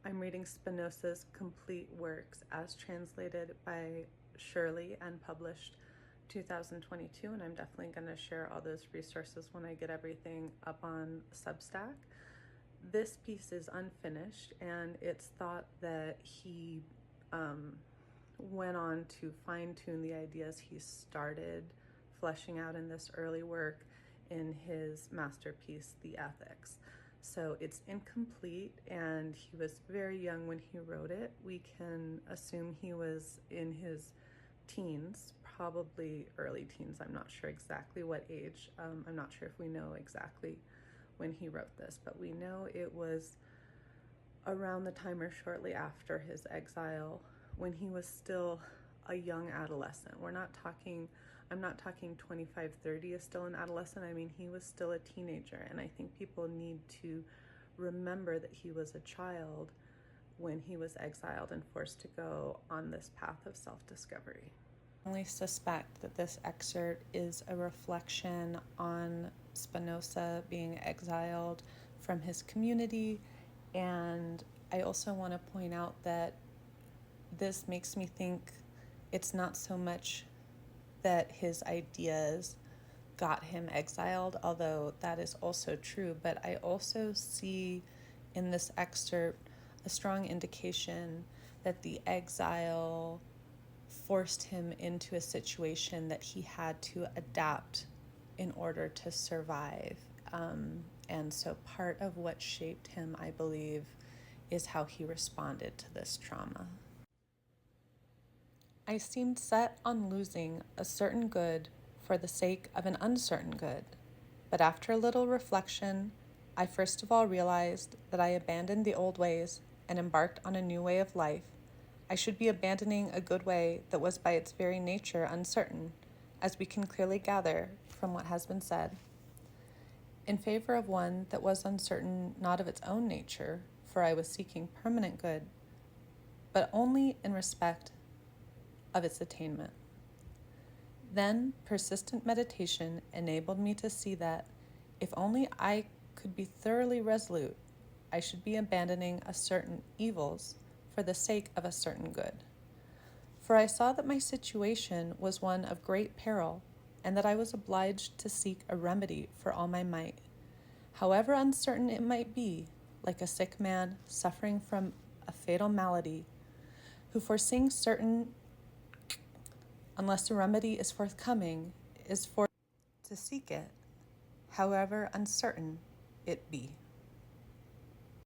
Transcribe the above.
I'm reading Spinoza's complete works as translated by Shirley and published 2022, and I'm definitely going to share all those resources when I get everything up on Substack. This piece is unfinished, and it's thought that he went on to fine-tune the ideas he started fleshing out in this early work in his masterpiece, The Ethics. So it's incomplete, and he was very young when he wrote it. We can assume he was in his teens, probably early teens. I'm not sure exactly what age. I'm not sure if we know exactly when he wrote this, but we know it was around the time or shortly after his exile, when he was still a young adolescent. I'm not talking 25, 30 is still an adolescent. I mean, he was still a teenager. And I think people need to remember that he was a child when he was exiled and forced to go on this path of self-discovery. I only suspect that this excerpt is a reflection on Spinoza being exiled from his community. And I also want to point out that this makes me think it's not so much that his ideas got him exiled, although that is also true, but I also see in this excerpt a strong indication that the exile forced him into a situation that he had to adapt in order to survive. And so part of what shaped him, I believe, is how he responded to this trauma. I seemed set on losing a certain good for the sake of an uncertain good, but after a little reflection, I first of all realized that I abandoned the old ways and embarked on a new way of life. I should be abandoning a good way that was by its very nature uncertain, as we can clearly gather from what has been said, in favor of one that was uncertain not of its own nature, for I was seeking permanent good, but only in respect of its attainment. Then persistent meditation enabled me to see that, if only I could be thoroughly resolute, I should be abandoning a certain evils for the sake of a certain good. For I saw that my situation was one of great peril, and that I was obliged to seek a remedy for all my might, however uncertain it might be, like a sick man suffering from a fatal malady, who foreseeing certain, unless a remedy is forthcoming, is forced to seek it, however uncertain it be.